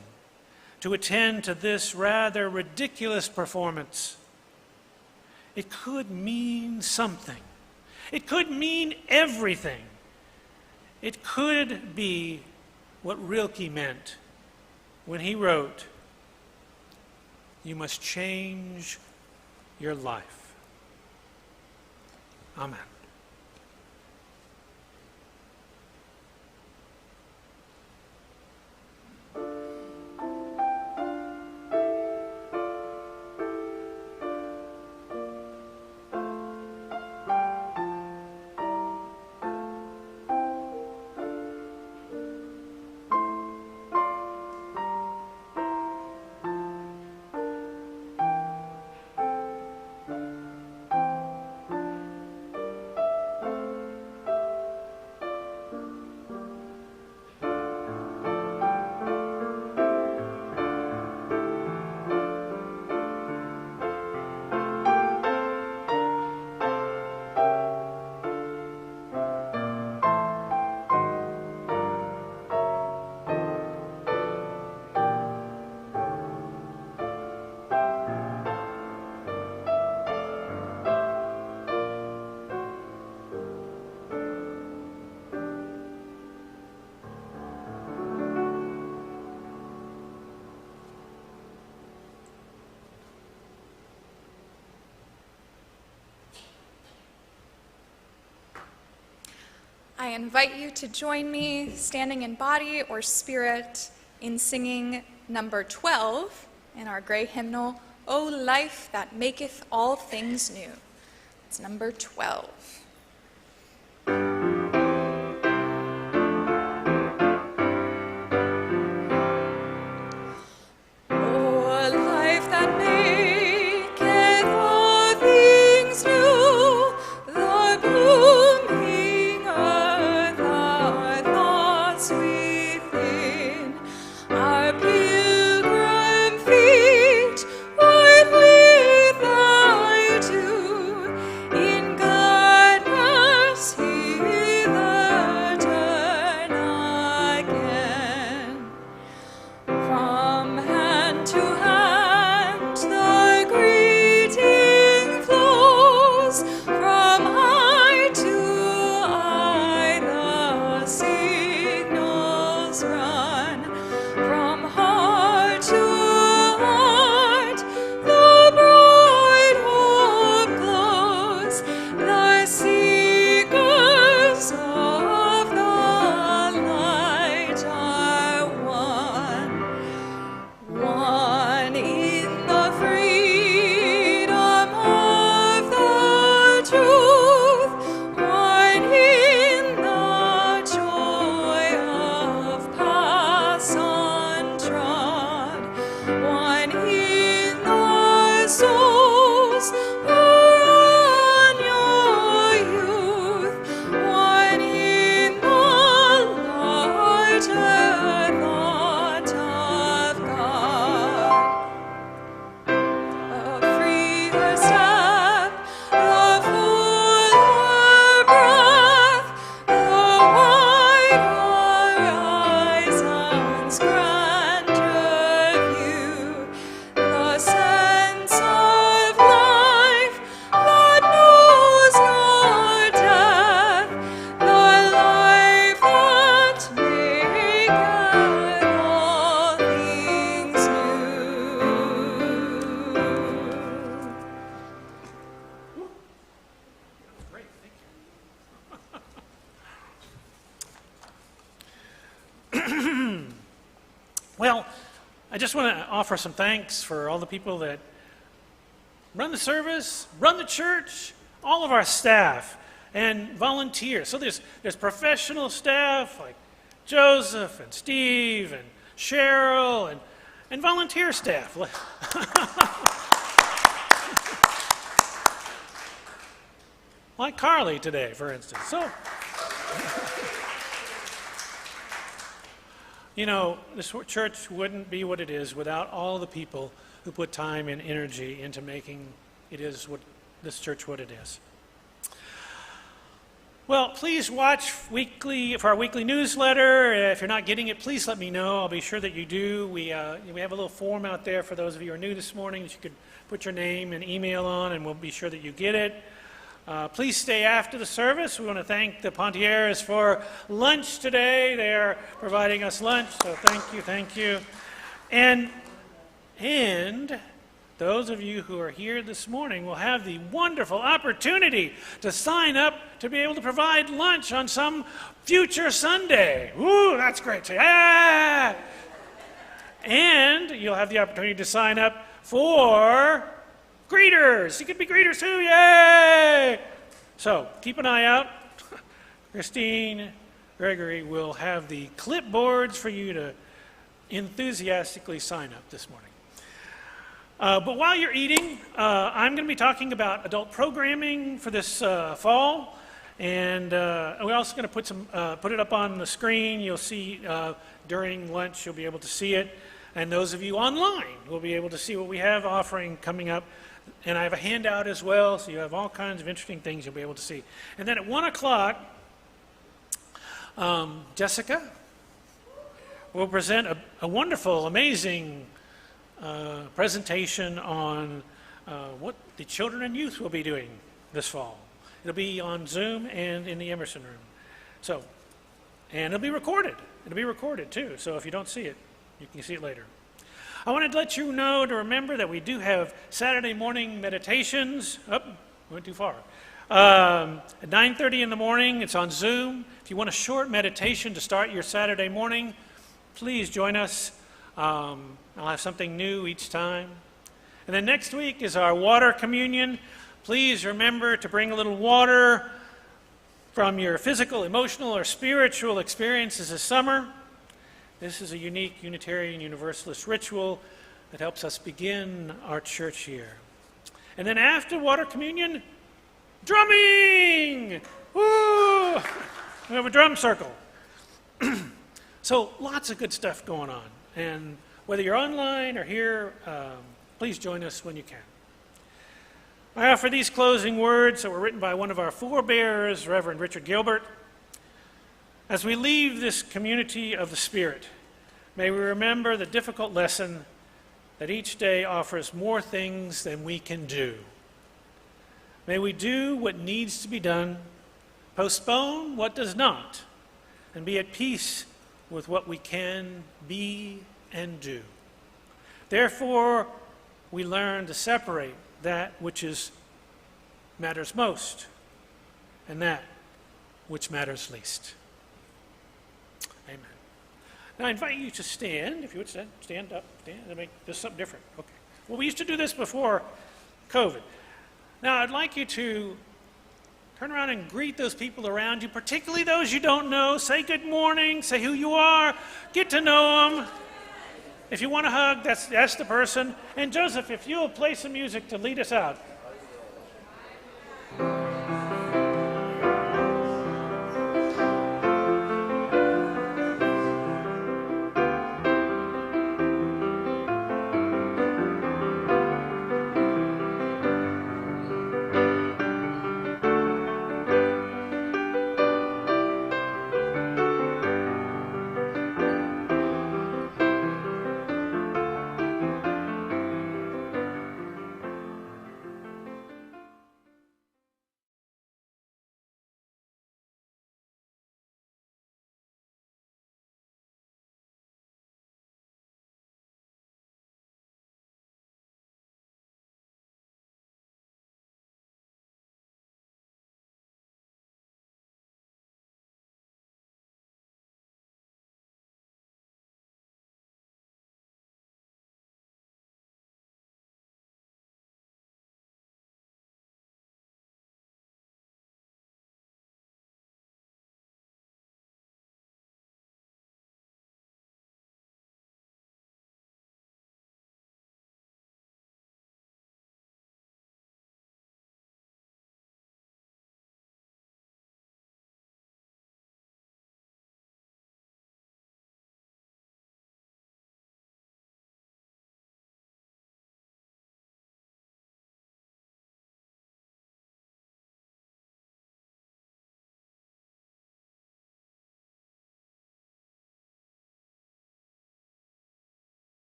to attend to this rather ridiculous performance. It could mean something. It could mean everything. It could be what Rilke meant when he wrote, "You must change your life." Amen. I invite you to join me, standing in body or spirit, in singing number 12 in our gray hymnal, O Life That Maketh All Things New. It's number 12. Pilgrim souls, pour on your youth, one in the lighted thought of God. A freer step, a fuller breath, the wide horizon's grandeur view, the sense of life that knows no death, the life that maketh all things new. Great, thank you. Well, I just want to offer some thanks for all the people that run the service, run the church, all of our staff, and volunteers. So there's professional staff like Joseph and Steve and Cheryl and volunteer staff. Like Carly today, for instance. So, you know, this church wouldn't be what it is without all the people who put time and energy into making this church what it is. Well, please watch for our weekly newsletter. If you're not getting it, please let me know. I'll be sure that you do. We have a little form out there for those of you who are new this morning that you could put your name and email on, and we'll be sure that you get it. Please stay after the service. We want to thank the Pontieres for lunch today. They are providing us lunch, so thank you. And those of you who are here this morning will have the wonderful opportunity to sign up to be able to provide lunch on some future Sunday. Ooh, that's great. Yeah! And you'll have the opportunity to sign up for greeters. You could be greeters too. Yay! So keep an eye out. Christine Gregory will have the clipboards for you to enthusiastically sign up this morning. But while you're eating, I'm going to be talking about adult programming for this fall, and we're also going to put it up on the screen. You'll see during lunch, you'll be able to see it, and those of you online will be able to see what we have offering coming up. And I have a handout as well, so you have all kinds of interesting things you'll be able to see. And then at 1 o'clock, Jessica will present a wonderful, amazing presentation on what the children and youth will be doing this fall. It'll be on Zoom and in the Emerson room. So, and it'll be recorded. It'll be recorded too, so if you don't see it, you can see it later. I wanted to let you know to remember that we do have Saturday morning meditations. Went too far. At 9:30 in the morning, it's on Zoom. If you want a short meditation to start your Saturday morning, please join us. I'll have something new each time. And then next week is our water communion. Please remember to bring a little water from your physical, emotional, or spiritual experiences this summer. This is a unique Unitarian Universalist ritual that helps us begin our church year. And then after water communion, drumming! Woo! We have a drum circle. So lots of good stuff going on. And whether you're online or here, please join us when you can. I offer these closing words that were written by one of our forebears, Reverend Richard Gilbert. As we leave this community of the Spirit, may we remember the difficult lesson that each day offers more things than we can do. May we do what needs to be done, postpone what does not, and be at peace with what we can be and do. Therefore, we learn to separate that which matters most and that which matters least. Amen. Now I invite you to stand, if you would stand up, and make this something different. Okay. Well, we used to do this before COVID. Now I'd like you to turn around and greet those people around you, particularly those you don't know. Say good morning, say who you are, get to know them. If you want a hug, that's the person. And Joseph, if you'll play some music to lead us out.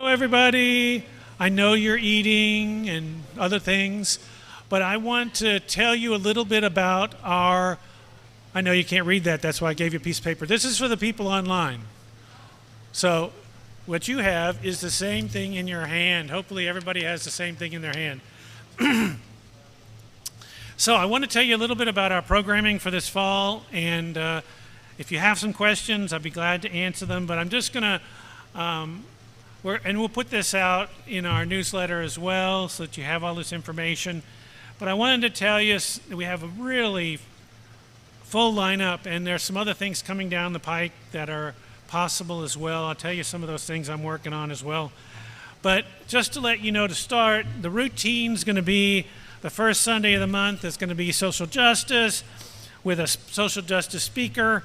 Hello, everybody. I know you're eating and other things, but I want to tell you a little bit about our. I know you can't read that, that's why I gave you a piece of paper. This is for the people online. So, what you have is the same thing in your hand. Hopefully, everybody has the same thing in their hand. So, I want to tell you a little bit about our programming for this fall, and if you have some questions, I'd be glad to answer them, but I'm just going to. And we'll put this out in our newsletter as well so that you have all this information. But I wanted to tell you that we have a really full lineup, and there's some other things coming down the pike that are possible as well. I'll tell you some of those things I'm working on as well. But just to let you know to start, the routine's going to be the first Sunday of the month is going to be social justice with a social justice speaker.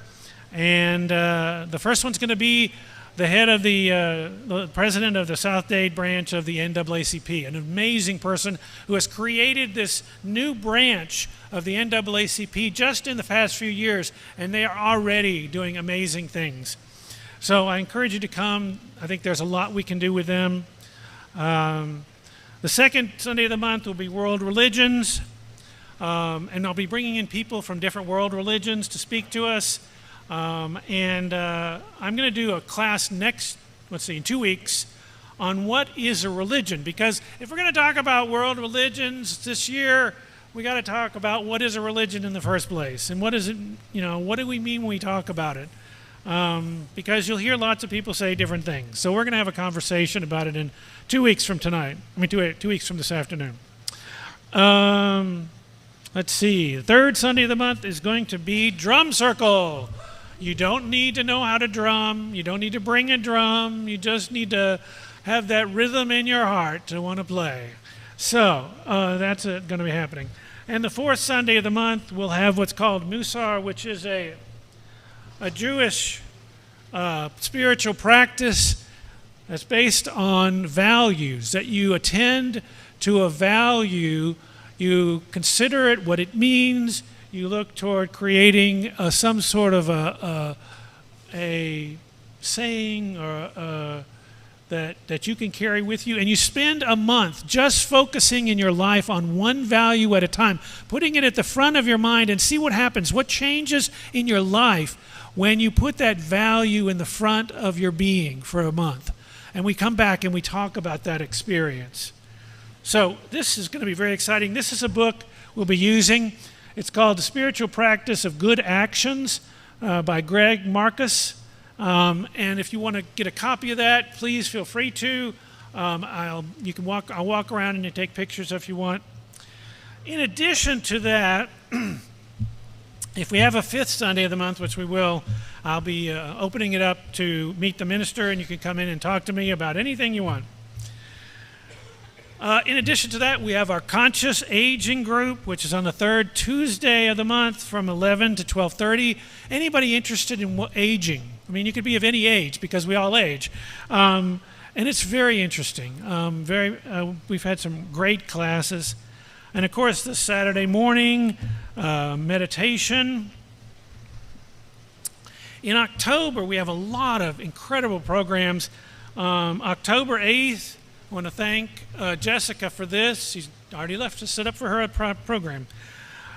And the first one's going to be the head of the president of the South Dade branch of the NAACP, an amazing person who has created this new branch of the NAACP just in the past few years, and they are already doing amazing things. So I encourage you to come. I think there's a lot we can do with them. The second Sunday of the month will be World Religions, and I'll be bringing in people from different world religions to speak to us. I'm going to do a class in 2 weeks on what is a religion. Because if we're going to talk about world religions this year, we got to talk about what is a religion in the first place. And what is it, what do we mean when we talk about it? Because you'll hear lots of people say different things. So we're going to have a conversation about it in 2 weeks from tonight. 2 weeks from this afternoon. Let's see. The third Sunday of the month is going to be Drum Circle. You don't need to know how to drum. You don't need to bring a drum. You just need to have that rhythm in your heart to want to play. So that's going to be happening. And the fourth Sunday of the month, we'll have what's called Musar, which is a Jewish spiritual practice that's based on values, that you attend to a value, you consider it, what it means, you look toward creating some sort of a saying or that you can carry with you, and you spend a month just focusing in your life on one value at a time, putting it at the front of your mind, and see what happens, what changes in your life when you put that value in the front of your being for a month. And we come back and we talk about that experience. So this is going to be very exciting. This is a book we'll be using. It's called The Spiritual Practice of Good Actions by Greg Marcus. And if you want to get a copy of that, please feel free to. I'll walk around and take pictures if you want. In addition to that, if we have a fifth Sunday of the month, which we will, I'll be opening it up to meet the minister, and you can come in and talk to me about anything you want. In addition to that, we have our Conscious Aging group, which is on the third Tuesday of the month from 11 to 12:30. Anybody interested in aging? I mean, you could be of any age because we all age. And it's very interesting. We've had some great classes. And of course, the Saturday morning meditation. In October, we have a lot of incredible programs. October 8th, I want to thank Jessica for this. She's already left to set up for her program.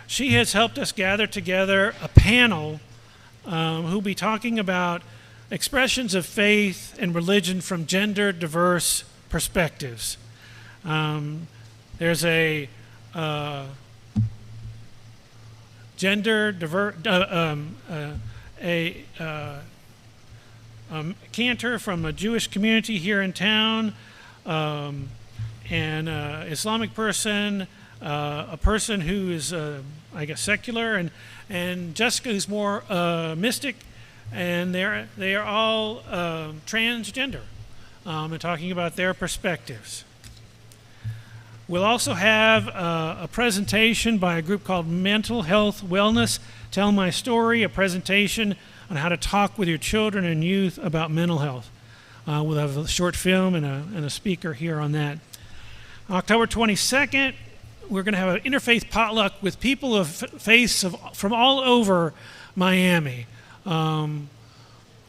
She has helped us gather together a panel who'll be talking about expressions of faith and religion from gender diverse perspectives. There's a gender diverse cantor from a Jewish community here in town. An Islamic person, a person who is, I guess, secular, and Jessica, who's more mystic, and they are all transgender, and talking about their perspectives. We'll also have a presentation by a group called Mental Health Wellness, Tell My Story, a presentation on how to talk with your children and youth about mental health. We'll have a short film and a speaker here on that. October 22nd, we're going to have an interfaith potluck with people of faiths from all over Miami.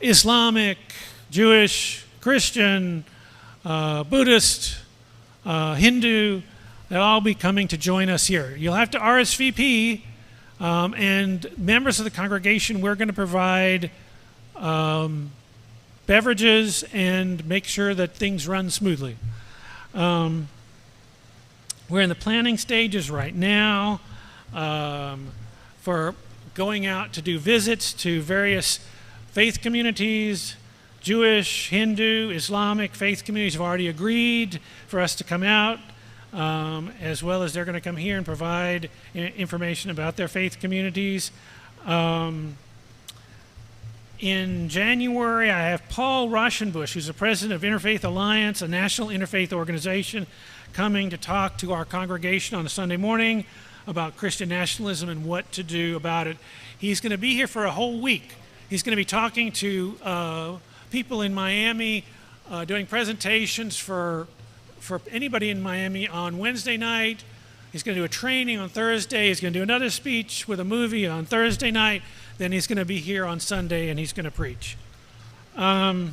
Islamic, Jewish, Christian, Buddhist, Hindu, they'll all be coming to join us here. You'll have to RSVP, and members of the congregation, we're going to provide beverages and make sure that things run smoothly. We're in the planning stages right now for going out to do visits to various faith communities. Jewish, Hindu, Islamic faith communities have already agreed for us to come out, as well as they're going to come here and provide information about their faith communities. In January, I have Paul Rauschenbusch, who's the president of Interfaith Alliance, a national interfaith organization, coming to talk to our congregation on a Sunday morning about Christian nationalism and what to do about it. He's going to be here for a whole week. He's going to be talking to people in Miami, doing presentations for anybody in Miami on Wednesday night. He's going to do a training on Thursday. He's going to do another speech with a movie on Thursday night. Then he's going to be here on Sunday and he's going to preach. We're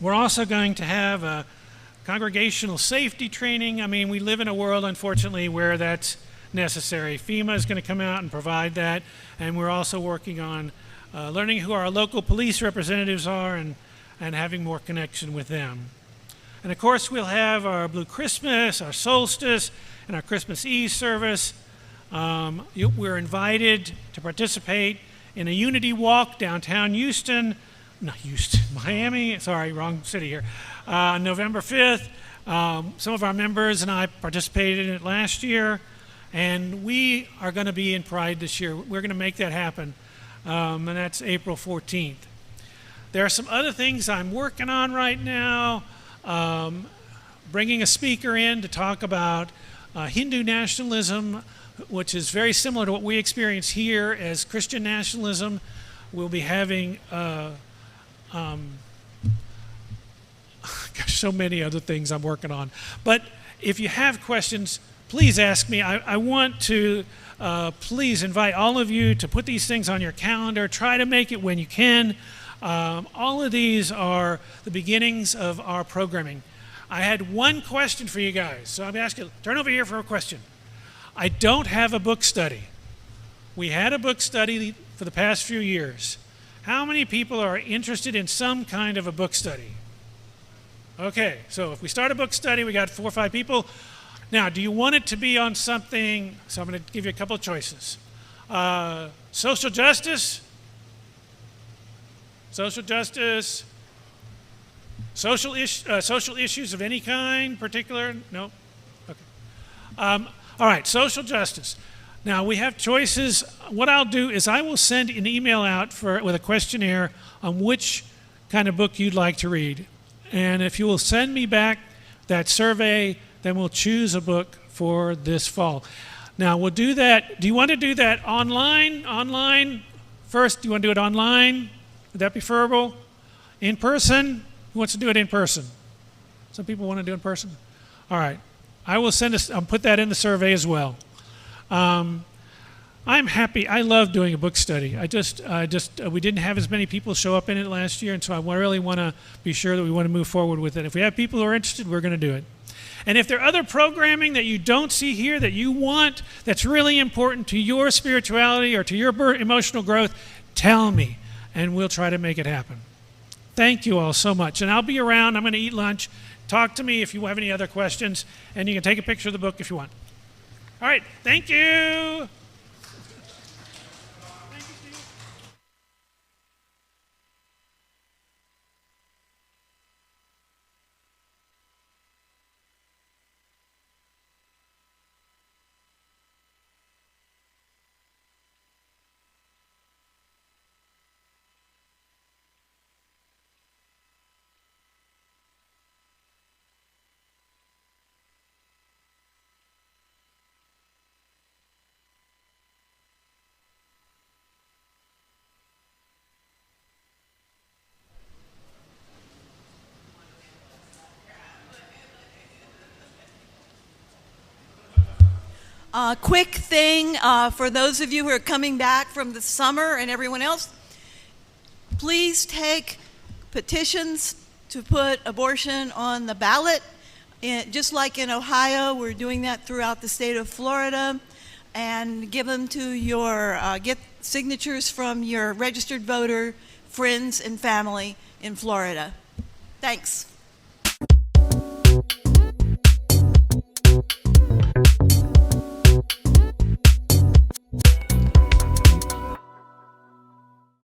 also going to have a congregational safety training. I mean, we live in a world, unfortunately, where that's necessary. FEMA is going to come out and provide that. And we're also working on learning who our local police representatives are and having more connection with them. And of course, we'll have our Blue Christmas, our Solstice, and our Christmas Eve service. We're invited to participate in a unity walk downtown Miami, sorry, wrong city here, November 5th. Some of our members and I participated in it last year, and we are going to be in Pride this year. We're going to make that happen, and that's April 14th. There are some other things I'm working on right now, bringing a speaker in to talk about Hindu nationalism, which is very similar to what we experience here as Christian nationalism. We'll be having so many other things I'm working on. But if you have questions, please ask me. I want to please invite all of you to put these things on your calendar. Try to make it when you can. All of these are the beginnings of our programming. I had one question for you guys, so I'm asking you, turn over here for a question. I don't have a book study. We had a book study for the past few years. How many people are interested in some kind of a book study? Okay, so if we start a book study, we got 4 or 5 people. Now, do you want it to be on something? So I'm going to give you a couple of choices. Social justice, social issues of any kind, particular? No? Okay. All right, social justice. Now, we have choices. What I'll do is I will send an email out with a questionnaire on which kind of book you'd like to read. And if you will send me back that survey, then we'll choose a book for this fall. Now, we'll do that. Do you want to do that online? Online first? Do you want to do it online? Would that be preferable? In person? Who wants to do it in person? Some people want to do it in person? All right. I will I'll put that in the survey as well. I'm happy. I love doing a book study. We didn't have as many people show up in it last year, and so I really want to be sure that we want to move forward with it. If we have people who are interested, we're going to do it. And if there are other programming that you don't see here that you want, that's really important to your spirituality or to your emotional growth, tell me, and we'll try to make it happen. Thank you all so much. And I'll be around. I'm going to eat lunch. Talk to me if you have any other questions, and you can take a picture of the book if you want. All right. Thank you. Quick thing for those of you who are coming back from the summer and everyone else, please take petitions to put abortion on the ballot. Just like in Ohio, we're doing that throughout the state of Florida. And give them to get signatures from your registered voter friends and family in Florida. Thanks.